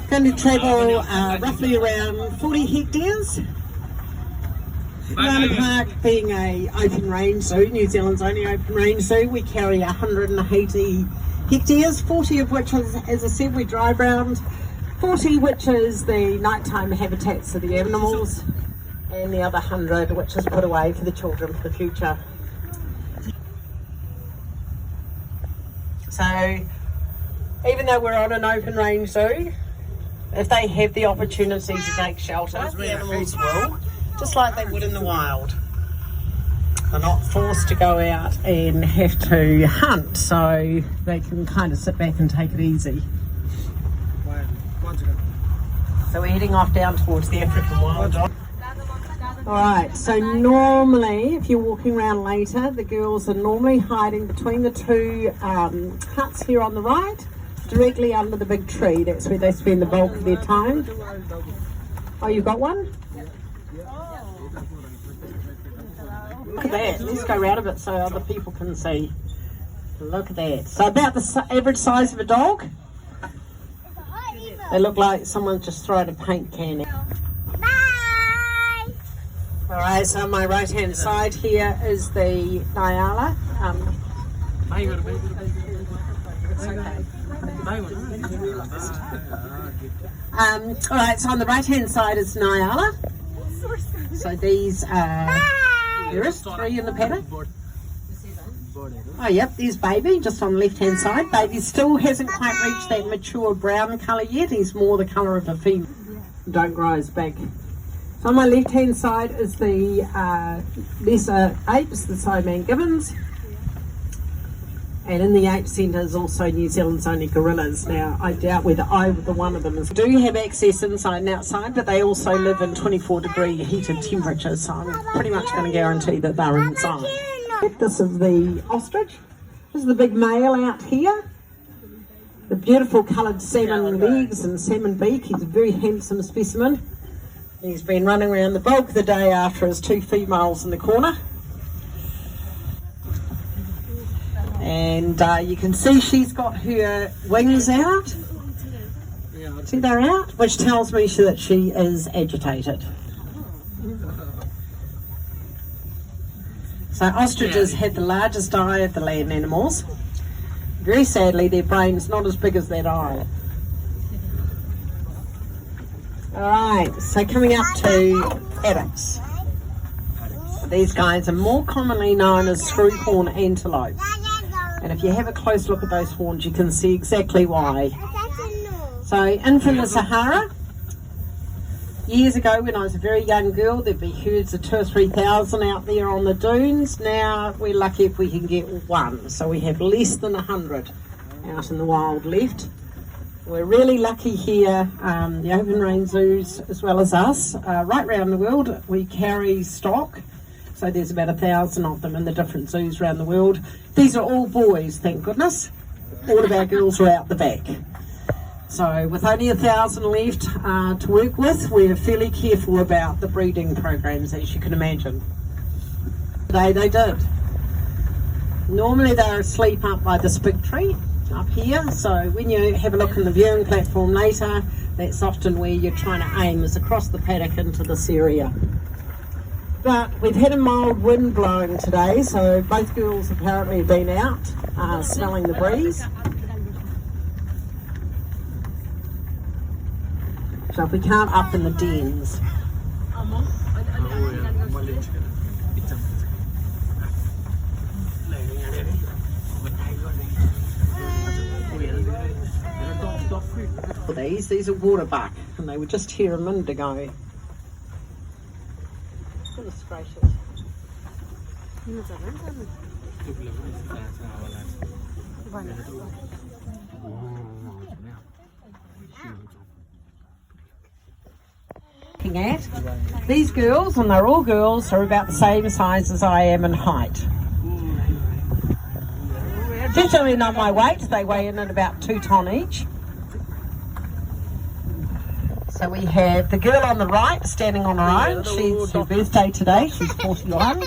Going to travel roughly around 40 hectares. ORANA Park being a open range zoo, New Zealand's only open range zoo, we carry 180 hectares, 40 of which is, as I said, we drive around, 40 which is the nighttime habitats of the animals, and the other 100 which is put away for the children for the future. So even though we're on an open range zoo, if they have the opportunity to take shelter, the animals will, just like they would in the wild. They're not forced to go out and have to hunt, so they can kind of sit back and take it easy. So we're heading off down towards the African wild dog. Alright, so normally if you're walking around later, the girls are normally hiding between the two huts here on the right, directly under the big tree. That's where they spend the bulk of their time. Oh, you've got one? Look at that. Let's go around a bit so other people can see. Look at that. So about the average size of a dog. They look like someone just thrown a paint can in. Alright, so on my right hand side here is the Nyala. It's okay. Alright, so on the right hand side is Nyala. So these are, there is 3 in the paddock. Oh yep, there's Baby just on the left hand side. Baby still hasn't quite reached that mature brown colour yet. He's more the colour of a female. Don't grow as big. So on my left hand side is the lesser apes, the Siamang gibbons. And in the ape centre is also New Zealand's only gorillas. Now, I doubt whether either one of them is. Do have access inside and outside, but they also live in 24-degree heated temperatures, so I'm pretty much going to guarantee that they're inside. This is the ostrich. This is the big male out here. The beautiful coloured salmon legs and salmon beak. He's a very handsome specimen. He's been running around the bulk of the day after his 2 females in the corner. And you can see she's got her wings out. See, they're out, which tells me that she is agitated. So ostriches have the largest eye of the land animals. Very sadly, their brain's not as big as that eye. Alright, so coming up to paddocks. These guys are more commonly known as screwhorn antelope. And if you have a close look at those horns, you can see exactly why. So, in from the Sahara, years ago when I was a very young girl, there'd be herds of 2,000 or 3,000 out there on the dunes. Now, we're lucky if we can get one. So we have less than 100 out in the wild left. We're really lucky here, the open range zoos as well as us. Right around the world, we carry stock. So there's about 1,000 of them in the different zoos around the world. These are all boys, thank goodness. All of our girls are out the back. So with only 1,000 left to work with, we're fairly careful about the breeding programs, as you can imagine. Today they did. Normally they're asleep up by this big tree up here. So when you have a look in the viewing platform later, that's often where you're trying to aim, is across the paddock into this area. But we've had a mild wind blowing today, so both girls apparently have been out smelling the breeze. So if we can't up in the dens. These are water buck, and they were just here a minute ago. Goodness gracious. Looking at these girls, and they're all girls, are about the same size as I am in height. Definitely not my weight, they weigh in at about 2 ton each. So we have the girl on the right standing on her own. She's her birthday today, she's 41.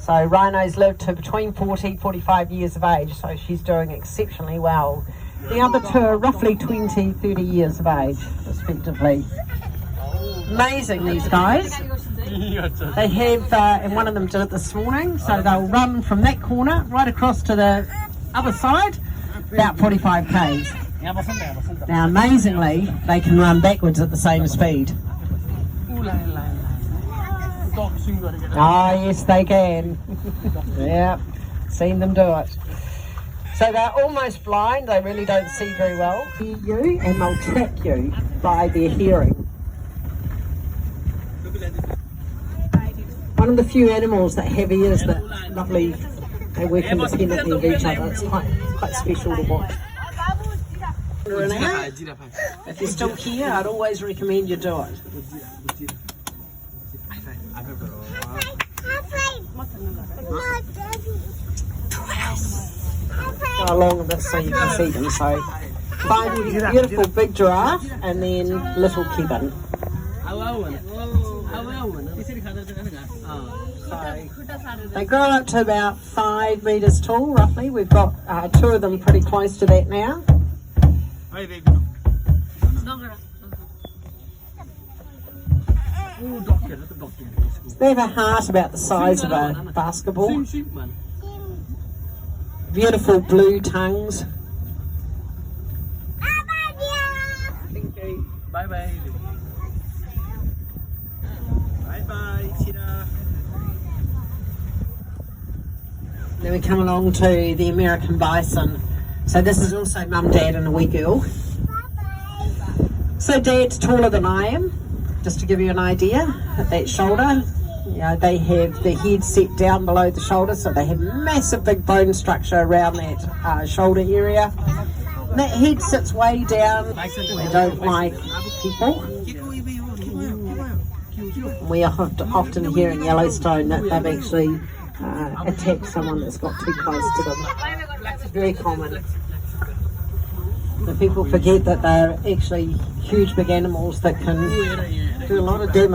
So Rhino's lived to between 40 and 45 years of age, so she's doing exceptionally well. The other two are roughly 20, 30 years of age, respectively. Amazing, these guys. They have, and one of them did it this morning, so they'll run from that corner right across to the other side, about 45 k's. Now, amazingly, they can run backwards at the same speed. Ah, yes, they can. Yeah, seen them do it. So they're almost blind, they really don't see very well. You, and they'll track you by their hearing. One of the few animals that have ears that lovely, they work independently of each other. It's quite special to watch. If you're still here, I'd always recommend you do it. Go along a bit so you can see them. So, find beautiful big giraffe and then little Kevin. So, they grow up to about 5 metres tall, roughly. We've got 2 of them pretty close to that now. They have a heart about the size of a basketball. Beautiful blue tongues. Thank you. Bye bye. Bye bye. Then we come along to the American bison. So this is also mum, dad and a wee girl. So dad's taller than I am, just to give you an idea, at that shoulder. You know, they have the head set down below the shoulder, so they have massive big bone structure around that shoulder area. And that head sits way down. They don't like people. We are often hear in Yellowstone that they've actually attacked someone that's got too close to them. It's very common. The people forget that they're actually huge big animals that can do a lot of damage.